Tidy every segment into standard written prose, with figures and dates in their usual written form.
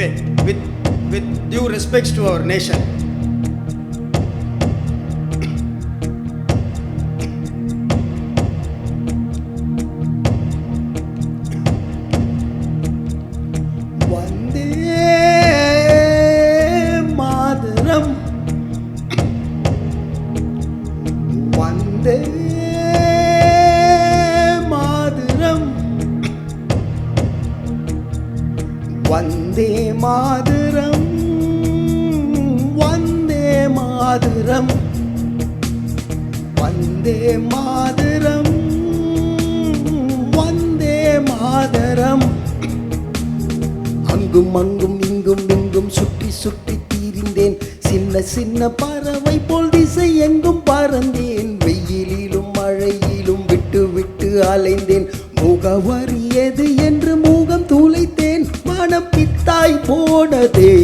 Anyway, with due respects to our nation, Vande Mataram Vande Mataram Vande Mataram Vande Mataram அங்கும் அங்கும் இங்கும் இங்கும் சுற்றி சுற்றி தீரிந்தேன் சின்ன சின்ன பறவை போல் திசை எங்கும் பறந்தேன் வெயிலிலும் மழையிலும் விட்டு விட்டு அலைந்தேன் முகவரி எது என்று மூகம் துளைத்தேன் மனம் பித்தாய் போனதே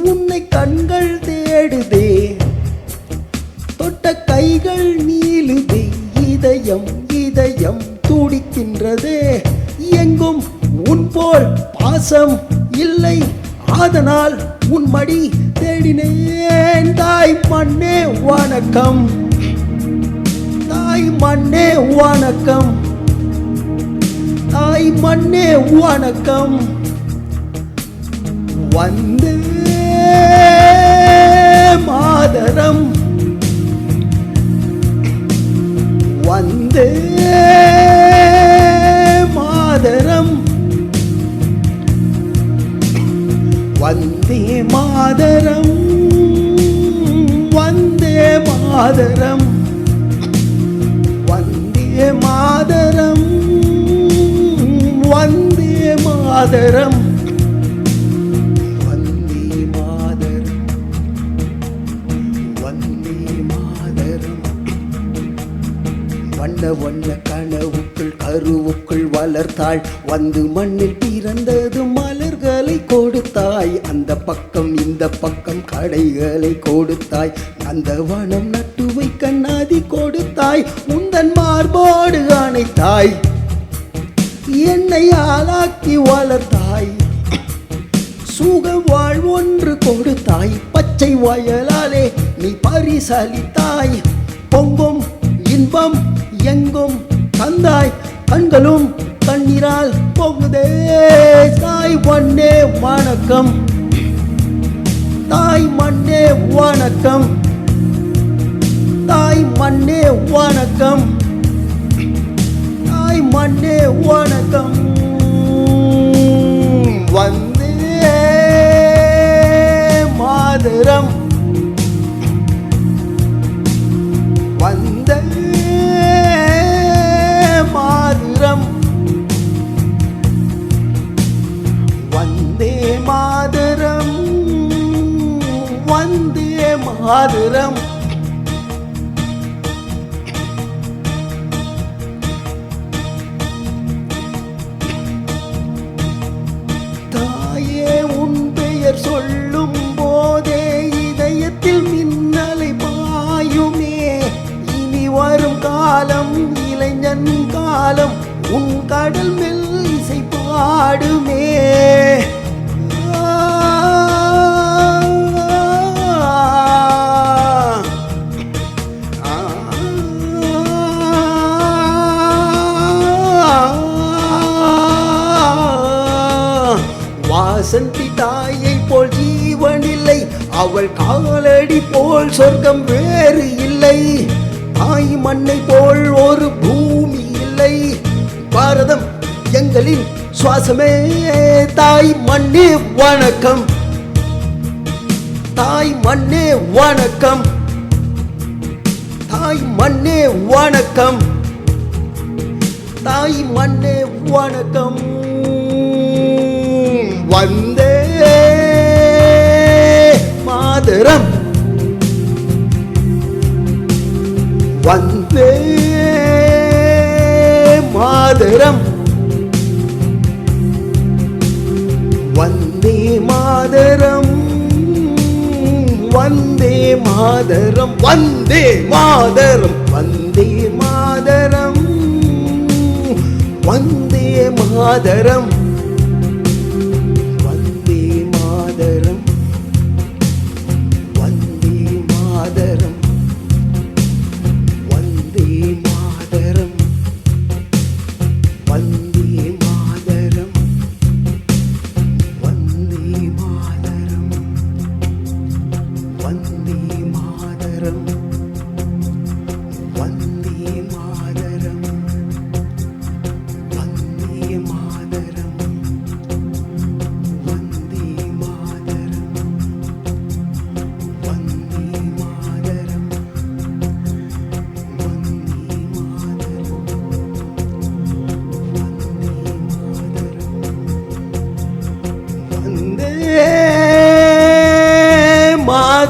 உன்னை கண்கள் தேடுதே தொட்ட கைகள் நீளுதே இதயம் இதயம் துடிக்கின்றதே எங்கும் உன் போல் பாசம் இல்லை அதனால் உன் மடி தேடினேன் தாய் மண்ணே வணக்கம் தாய் மண்ணே வணக்கம் தாய் மண்ணே வணக்கம் வந்தே மாதரம் வந்தே மாதரம் வந்தே மாதரம் வந்தே மாதரம் வந்தே மாதரம் வந்தே மாதரம் வந்தே மாதரம் வந்தே மாதரம் வண்ண வண்ண கனவுக்குள் கருவுக்குள் வளர்த்தாள் வந்து மண்ணில் பிறந்தது மலர்களை கொடுத்தாய் அந்த பக்கம் இந்த பக்கம் கடைகளை கொடுத்தாய் அந்த வனம் நட்டு வைக்க நதி கொடுத்தாய் உந்தன் மார்போடு அணைத்தாய் என்னை ஆளாக்கி வளர்த்தாய் சுக வாழ்வொன்று கொடுத்தாய் பச்சை வயலாலே நீ பரிசளித்தாய் பொங்கும் இன்பம் எங்கும் தந்தாய் கண்களும் கண்ணீரால் போகுதே தாய் மண்ணே வணக்கம் தாய் மண்ணே வணக்கம் தாய் மண்ணே வணக்கம் தாய் மண்ணே வணக்கம் வந்தே மாதரம் வந்தே மாதரம் வந்தே மாதரம் வந்தே மாதரம் தாயே உன் பெயர் சொல்லும் போதே இதயத்தில் மின்னலை பாயுமே இனி வரும் காலம் இளைஞன் காலம் உன் கடல் மெல் இசை பாடுமே வாசந்தி தாயை போல் ஜீவனில்லை அவள் காலடி போல் சொர்க்கம் வேறு இல்லை தாய் மண்ணை போல் ஒரு பூமி இல்லை பாரதம் எங்களின் சுவாசமே தாய் மண்ணே வணக்கம் தாய் மண்ணே வணக்கம் தாய் மண்ணே வணக்கம் தாய் மண்ணே வணக்கம் வந்தே மாதரம் வந்தே மாதரம் வந்தே மாதரம் வந்தே மாதரம் வந்தே மாதரம் வந்தே மாதரம் வந்தே மாதரம்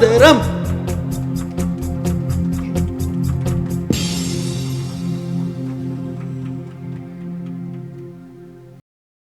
மாதரம்